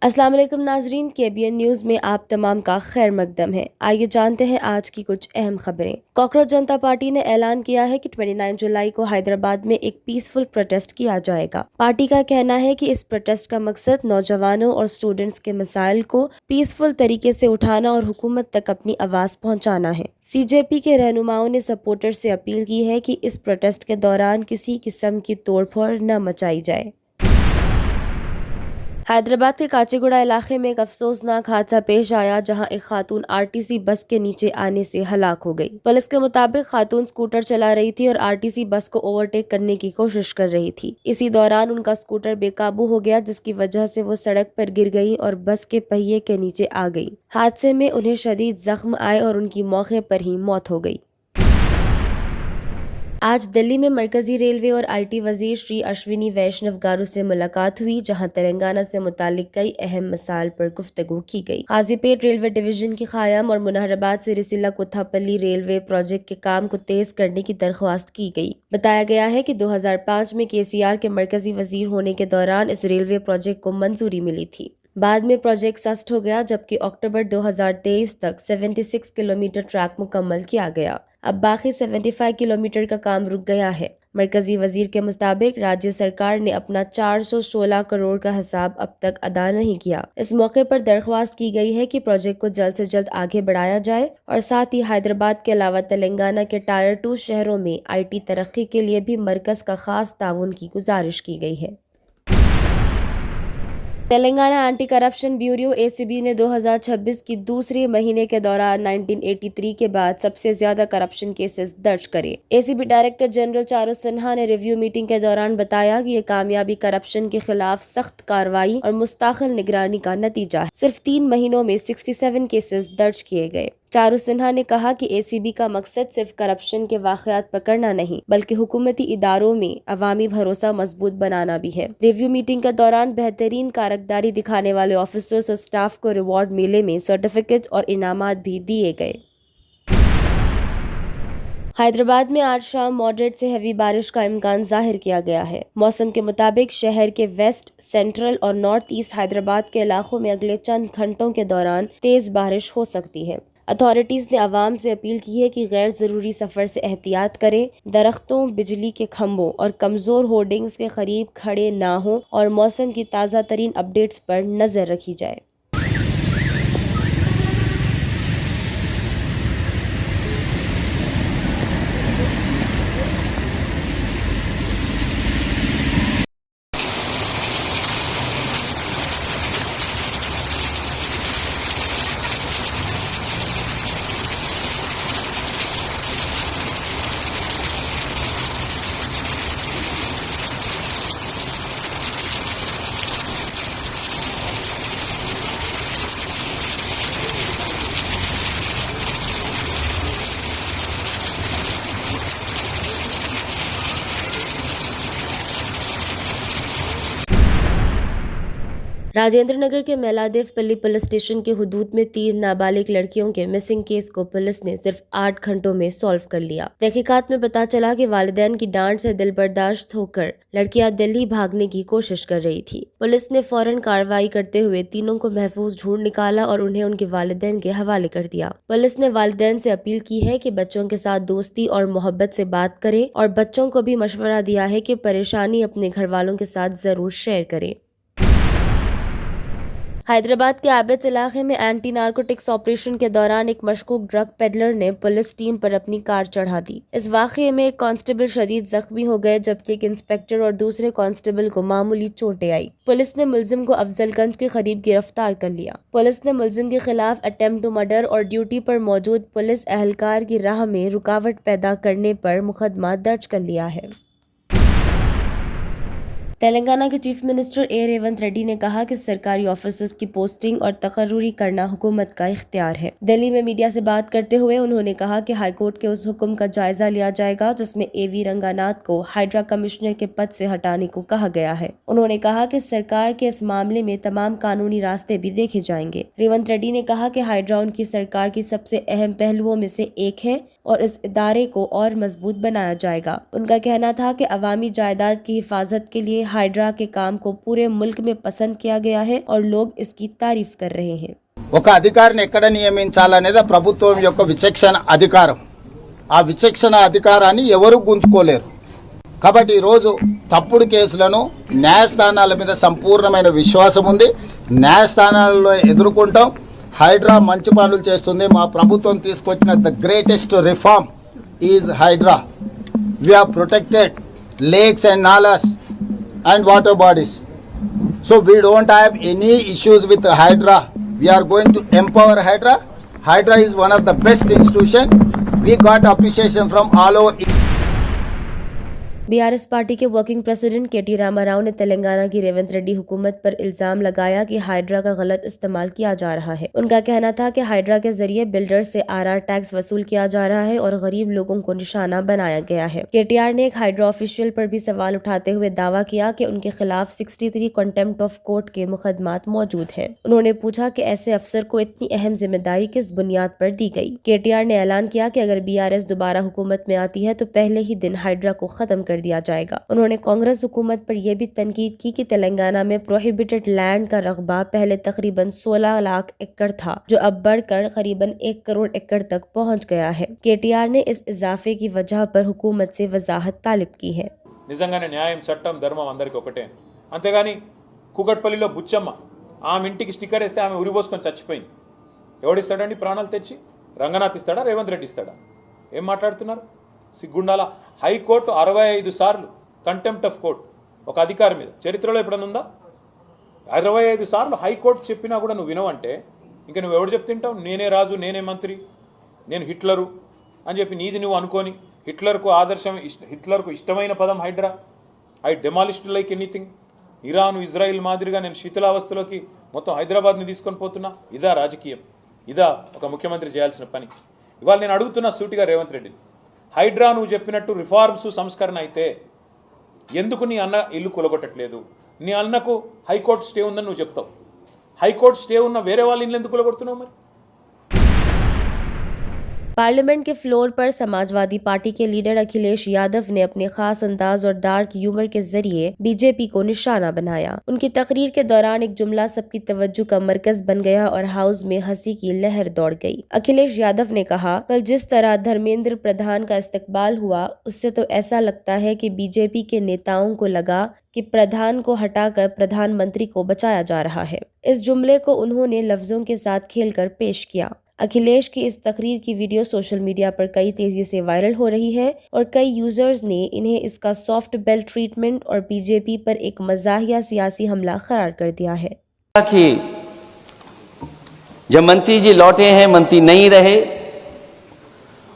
अस्सलाम वालेकुम नाजरीन, KBN न्यूज़ में आप तमाम का खैर मकदम है। आइए जानते हैं आज की कुछ अहम खबरें। कॉकरोच जनता पार्टी ने ऐलान किया है कि 29 जुलाई को हैदराबाद में एक पीसफुल प्रोटेस्ट किया जाएगा। पार्टी का कहना है कि इस प्रोटेस्ट का मकसद नौजवानों और स्टूडेंट्स के मसाइल को पीसफुल तरीके से उठाना और हुकूमत तक अपनी आवाज पहुँचाना है। CJP के रहनुमाओं ने सपोर्टर से अपील की है कि इस प्रोटेस्ट के दौरान किसी किस्म की तोड़फोड़ न मचाई जाए। हैदराबाद के काचीगुड़ा इलाके में एक अफसोसनाक हादसा पेश आया, जहां एक खातून RTC बस के नीचे आने से हलाक हो गई। पुलिस के मुताबिक खातून स्कूटर चला रही थी और RTC बस को ओवरटेक करने की कोशिश कर रही थी। इसी दौरान उनका स्कूटर बेकाबू हो गया, जिसकी वजह से वो सड़क पर गिर गई और बस के पहिए के नीचे आ गई। हादसे में उन्हें शदीद जख्म आए और उनकी मौके पर ही मौत हो गई। आज दिल्ली में मरकजी रेलवे और IT वजीर श्री अश्विनी वैष्णव गारू से मुलाकात हुई, जहां तेलंगाना से मुतालिक कई अहम मसाइल पर गुफ्तगू की गई। काजीपेट रेलवे डिवीजन की कायम और मुनहराबाद से रिसिला कोथापल्ली रेलवे प्रोजेक्ट के काम को तेज करने की दरख्वास्त की गई। बताया गया है कि 2005 में KCR के मरकजी वजीर होने के दौरान इस रेलवे प्रोजेक्ट को मंजूरी मिली थी। बाद में प्रोजेक्ट सस्ट हो गया, जबकि अक्टूबर 2023 तक 76 किलोमीटर ट्रैक मुकम्मल किया गया। अब बाकी 75 किलोमीटर का काम रुक गया है। मरकजी वजीर के मुताबिक राज्य सरकार ने अपना 416 करोड़ का हिसाब अब तक अदा नहीं किया। इस मौके पर दरख्वास्त की गई है कि प्रोजेक्ट को जल्द से जल्द आगे बढ़ाया जाए और साथ ही हैदराबाद के अलावा तेलंगाना के टायर 2 शहरों में IT तरक्की के लिए भी मरकज का खास ताउन की गुजारिश की गई है। Telangana anti corruption bureau ACB ने 2026 की दूसरे महीने के दौरान 1983 के बाद सबसे ज्यादा करप्शन केसेस दर्ज करे। ACB director general Charu Sinha ने रिव्यू मीटिंग के दौरान बताया कि ये कामयाबी करप्शन के खिलाफ सख्त कार्रवाई और मुस्तकिल निगरानी का नतीजा है। सिर्फ 3 महीनों में 67 केसेस दर्ज किए गए। चारू सिन्हा ने कहा कि ACB का मकसद सिर्फ करप्शन के वाक़यात पकड़ना नहीं, बल्कि हुकूमती इदारों में अवामी भरोसा मजबूत बनाना भी है। रिव्यू मीटिंग के दौरान बेहतरीन कारकर्दगी दिखाने वाले ऑफिसर्स और स्टाफ को रिवॉर्ड मेले में सर्टिफिकेट और इनामात भी दिए गए। हैदराबाद में आज शाम मॉडरेट से हेवी बारिश का इम्कान जाहिर किया गया है। मौसम के मुताबिक शहर के वेस्ट, सेंट्रल और नॉर्थ ईस्ट हैदराबाद के इलाकों में अगले चंद घंटों के दौरान तेज बारिश हो सकती है। अथॉरिटीज ने आवाम से अपील की है कि गैर जरूरी सफर से एहतियात करें, दरख्तों, बिजली के खंभों और कमजोर होर्डिंग्स के करीब खड़े ना हों और मौसम की ताज़ा तरीन अपडेट्स पर नजर रखी जाए। राजेंद्र नगर के मेलादेव पल्ली पुलिस स्टेशन के हुदूद में 3 नाबालिग लड़कियों के मिसिंग केस को पुलिस ने सिर्फ 8 घंटों में सॉल्व कर लिया। तहकीकात में पता चला कि वालिदैन की डांट से दिल बर्दाश्त होकर लड़कियां दिल्ली भागने की कोशिश कर रही थी। पुलिस ने फौरन कार्रवाई करते हुए तीनों को महफूज ढूंढ निकाला और उन्हें उनके वालिदैन के हवाले कर दिया। पुलिस ने वालिदैन से अपील की है कि बच्चों के साथ दोस्ती और मोहब्बत से बात करें और बच्चों को भी मशवरा दिया है कि परेशानी अपने घर वालों के साथ जरूर शेयर करें। हैदराबाद के आबिद इलाके में एंटी नार्कोटिक्स ऑपरेशन के दौरान एक मशकूक ड्रग पेडलर ने पुलिस टीम पर अपनी कार चढ़ा दी। इस वाकये में एक कांस्टेबल शदीद जख्मी हो गए, जबकि एक इंस्पेक्टर और दूसरे कांस्टेबल को मामूली चोटें आई। पुलिस ने मुलजिम को अफजलगंज के करीब गिरफ्तार कर लिया। पुलिस ने मुलजिम के खिलाफ अटेम्प्ट टू मर्डर और ड्यूटी पर मौजूद पुलिस एहलकार की राह में रुकावट पैदा करने पर मुकदमा दर्ज कर लिया है। तेलंगाना के चीफ मिनिस्टर रेवंत रेड्डी ने कहा कि सरकारी ऑफिसर्स की पोस्टिंग और तकर्रुरी करना हुकूमत का इख्तियार है। दिल्ली में मीडिया से बात करते हुए उन्होंने कहा कि हाईकोर्ट के उस हुक्म का जायजा लिया जाएगा जिसमें AV रंगानाथ को हाइड्रा कमिश्नर के पद से हटाने को कहा गया है। उन्होंने कहा कि सरकार के इस मामले में तमाम कानूनी रास्ते भी देखे जाएंगे। रेवंत रेड्डी ने कहा कि हाइड्रा उनकी सरकार की सबसे अहम पहलुओं में से एक है और इस इदारे को और मजबूत बनाया जाएगा। उनका कहना था कि अवामी जायदाद की हिफाजत के लिए हाइड्रा के काम को पूरे मुल्क में पसंद किया गया है और लोग इसकी तारीफ कर रहे हैं। ఒక అధికారిని ఎక్కడ నియమించాలనేది ప్రభుత్వం యొక్క విచక్షణ అధికారం. ఆ విచక్షణ అధికారాన్ని ఎవరు గుంజుకోలేరు. కాబట్టి ఈరోజు తప్పుడు కేసులను న్యాయస్థానాల మీద సంపూర్ణమైన విశ్వాసం ఉంది. న్యాయస్థానాలలో ఎదుర్కొంటాం. హైడ్రా మంచి పనులు చేస్తుంది. మా ప్రభుత్వం తీసుకొచ్చిన the greatest reform is HYDRAA. We have protected lakes and nalas and water bodies. So we don't have any issues with Hydra. We are going to empower Hydra. Hydra is one of the best institution. We got appreciation from all over. BRS party के working president केटी रामाराव ने तेलंगाना की रेवंत रेड्डी हुकूमत पर इल्जाम लगाया कि hydra का गलत इस्तेमाल किया जा रहा है। उनका कहना था कि हाइड्रा के जरिए बिल्डर से आरआर टैक्स वसूल किया जा रहा है और गरीब लोगों को निशाना बनाया गया है। केटीआर ने एक हाइड्रा ऑफिशियल पर भी सवाल उठाते हुए दावा किया कि उनके खिलाफ 63 कंटेम्प्ट ऑफ कोर्ट के मुकदमात मौजूद हैं। उन्होंने पूछा कि ऐसे अफसर को इतनी अहम जिम्मेदारी किस बुनियाद पर दी गई। केटीआर ने ऐलान किया कि अगर बीआरएस दोबारा हुकूमत में आती है तो पहले ही दिन हाइड्रा को खत्म कर दिया जाएगा। उन्होंने कांग्रेस हुकूमत पर यह भी तनकीद की कि तेलंगाना में प्रोहिबिटेड लैंड का रकबा पहले तकरीबन 16 लाख एकड़ था, जो अब बढ़कर करीबन 1 करोड़ एकड़ तक पहुंच गया है। केटीआर ने इस इजाफे की वजह पर हुकूमत से वजाहत तालिब की है। నిజంగానే న్యాయం చట్టం ధర్మం అందరికీ ఒకటే. అంతేగాని కుగట్పల్లిలో బుచ్చమ్మ ఆమె ఇంటికి స్టిక్కర్ వేస్తే ఆమె ఉరిపోసుకొని చచ్చిపోయింది. ఎవడిస్తాడండి ప్రాణాలు తెచ్చి? రంగనాథ్ ఇస్తాడా? రేవంత్ రెడ్డి ఇస్తాడా? ఏం మాట్లాడుతున్నారు? సిగ్గుండాల. హైకోర్టు 65 సార్లు కంటెంప్ట్ ఆఫ్ కోర్ట్ ఒక అధికారి మీద చరిత్రలో ఎప్పుడన్నా ఉందా? 65 సార్లు హైకోర్టు చెప్పినా కూడా నువ్వు వినవంటే ఇంకా నువ్వు ఎవడు చెప్తుంటావు? నేనే రాజు, నేనే మంత్రి, నేను హిట్లరు అని చెప్పి నీది నువ్వు అనుకోని హిట్లర్కు ఆదర్శం, హిట్లర్కు ఇష్టమైన పదం HYDRAA. I demolished like anything. Iran, Israel మాదిరిగా నేను శీతలావస్థలోకి మొత్తం హైదరాబాద్ని తీసుకొని పోతున్నా. ఇదా రాజకీయం? ఇదా ఒక ముఖ్యమంత్రి చేయాల్సిన పని? ఇవాళ నేను అడుగుతున్నా సూటిగా రేవంత్ రెడ్డిని, హైడ్రా నువ్వు చెప్పినట్టు రిఫార్మ్స్ సంస్కరణ అయితే ఎందుకు నీ అన్న ఇల్లు కూలగొట్టట్లేదు? నీ అన్నకు హైకోర్టు స్టే ఉందని నువ్వు చెప్తావు. హైకోర్టు స్టే ఉన్న వేరే వాళ్ళ ఇల్లు ఎందుకు కూలగొడుతున్నావు మరి? पार्लियामेंट के फ्लोर पर समाजवादी पार्टी के लीडर अखिलेश यादव ने अपने खास अंदाज और डार्क ह्यूमर के जरिए बीजेपी को निशाना बनाया। उनकी तकरीर के दौरान एक जुमला सबकी तवज्जो का मरकज बन गया और हाउस में हंसी की लहर दौड़ गई। अखिलेश यादव ने कहा, कल जिस तरह धर्मेंद्र प्रधान का इस्तकबाल हुआ उससे तो ऐसा लगता है कि बीजेपी के नेताओं को लगा कि प्रधान को हटाकर प्रधानमंत्री को बचाया जा रहा है। इस जुमले को उन्होंने लफ्जों के साथ खेलकर पेश किया। अखिलेश की इस तकरीर की वीडियो सोशल मीडिया पर कई तेजी से वायरल हो रही है और कई यूजर्स ने इन्हें इसका सॉफ्ट बेल ट्रीटमेंट और बीजेपी पर एक मजाहिया सियासी हमला करार कर दिया है। कि जब मंत्री जी लौटे हैं, मंत्री नहीं रहे,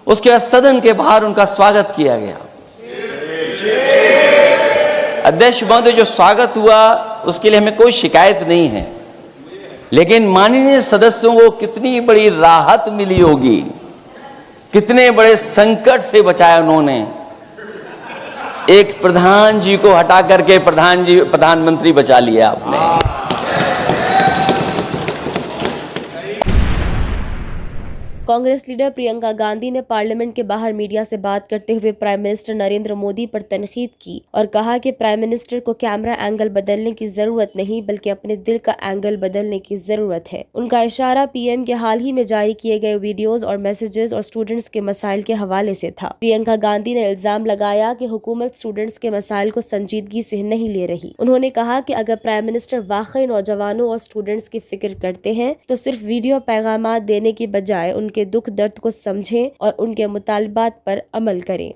उसके बाद सदन के बाहर उनका स्वागत किया गया। अध्यक्ष महोदय, जो स्वागत हुआ उसके लिए हमें कोई शिकायत नहीं है, लेकिन माननीय सदस्यों को कितनी बड़ी राहत मिली होगी, कितने बड़े संकट से बचाया उन्होंने। एक प्रधान जी को हटा करके प्रधानमंत्री बचा लिया आपने। कांग्रेस लीडर प्रियंका गांधी ने पार्लियामेंट के बाहर मीडिया से बात करते हुए प्राइम मिनिस्टर नरेंद्र मोदी पर तनकीद की और कहा कि प्राइम मिनिस्टर को कैमरा एंगल बदलने की जरूरत नहीं बल्कि अपने दिल का एंगल बदलने की जरूरत है। उनका इशारा पीएम के हाल ही में जारी किए गए वीडियोस और मैसेजेस और स्टूडेंट्स के मसाइल के हवाले से था। प्रियंका गांधी ने इल्जाम लगाया कि हुकूमत स्टूडेंट्स के मसाइल को संजीदगी से नहीं ले रही। उन्होंने कहा कि अगर प्राइम मिनिस्टर वाकई नौजवानों और स्टूडेंट्स की फिक्र करते हैं तो सिर्फ वीडियो पैगाम देने की बजाय उनके दुख दर्द को समझें और उनके मुतालबात पर अमल करें।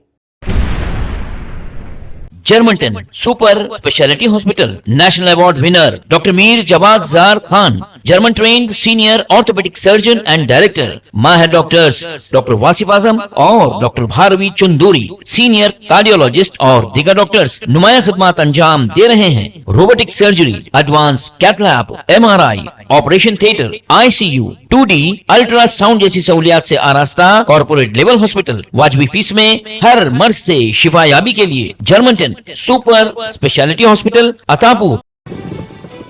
Germanten super speciality hospital national award winner doctor Mir Jawad Zar Khan, German trained senior orthopaedic surgeon and director, माहिर डॉक्टर्स डॉक्टर वासिफ आजम और doctor Bharavi Chunduri, senior cardiologist और दीगर डॉक्टर्स नुमाया खिदमत अंजाम दे रहे हैं। Robotic surgery, advance cath lab, MRI, operation theatre, ICU, 2D ultrasound जैसी सहूलियात से आरास्ता कॉर्पोरेट लेवल हॉस्पिटल। वाजबी फीस में हर मर्ज से शिफायाबी के लिए Germanton super speciality hospital Attapur.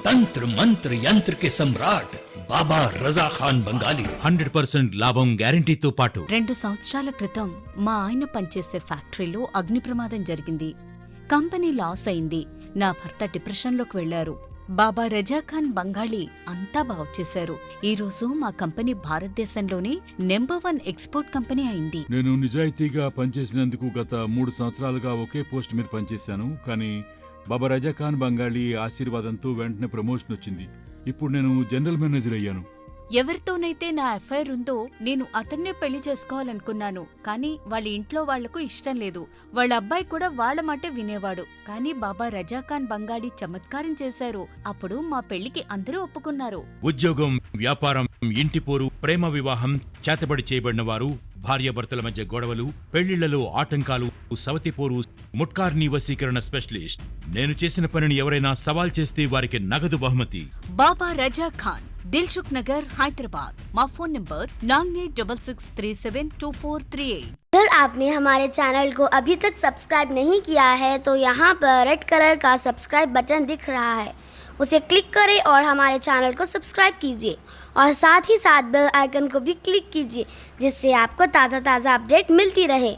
तंत्र मंत्र यंत्र के सम्राट బాబా రజా ఖాన్ బంగాలి 100% లాభం గ్యారెంటీతో పాటు 2 సంవత్సరాల క్రితం మా ఆయన పనిచేసే ఫ్యాక్టరీలో అగ్ని ప్రమాదం జరిగింది. కంపెనీ లాస్ అయింది. నా భర్త డిప్రెషన్లోకి వెళ్లారు. బాబా రజాఖాన్ బంగాళీ అంతా బాగు చేశారు. ఈ రోజు మా కంపెనీ భారతదేశంలోనే నెంబర్ 1 ఎక్స్పోర్ట్ కంపెనీ అయింది. నేను నిజాయితీగా పనిచేసినందుకు గత 3 సంవత్సరాలుగా ఒకే పోస్ట్ మీద పనిచేశాను. కానీ బాబా రజాఖాన్ బంగాళీ ఆశీర్వాదంతో వెంటనే ప్రమోషన్ వచ్చింది. ఇప్పుడు నేను జనరల్ మేనేజర్ అయ్యాను. ఎవరితోనైతే నా ఎఫ్ఐఆర్ ఉందో నేను అతన్నే పెళ్లి చేసుకోవాలనుకున్నాను. కానీ వాళ్ళ ఇంట్లో వాళ్లకు ఇష్టం లేదు. వాళ్ళ అబ్బాయి కూడా వాళ్ళ మాటే వినేవాడు. కానీ బాబా రజాఖాన్ బంగాళీ చమత్కారం చేశారు. అప్పుడు మా పెళ్లికి అందరూ ఒప్పుకున్నారు. ఉద్యోగం, వ్యాపారం, ఇంటి పోరు, ప్రేమ వివాహం, చేతబడి చేయబడిన వారు, భార్యాభర్తల మధ్య గొడవలు, పెళ్లిళ్లలో ఆటంకాలు, సవతిపోరు, ముట్కార్నీ వశీకరణ స్పెషలిస్ట్. నేను చేసిన పనిని ఎవరైనా సవాల్ చేస్తే వారికి నగదు బహుమతి. బాబా రజాఖాన్, दिलसुख नगर, हैदराबाद। माँ फोन नंबर 9866372438। अगर आपने हमारे चैनल को अभी तक सब्सक्राइब नहीं किया है तो यहाँ पर रेड कलर का सब्सक्राइब बटन दिख रहा है, उसे क्लिक करें और हमारे चैनल को सब्सक्राइब कीजिए और साथ ही साथ बेल आइकन को भी क्लिक कीजिए, जिससे आपको ताज़ा अपडेट मिलती रहे।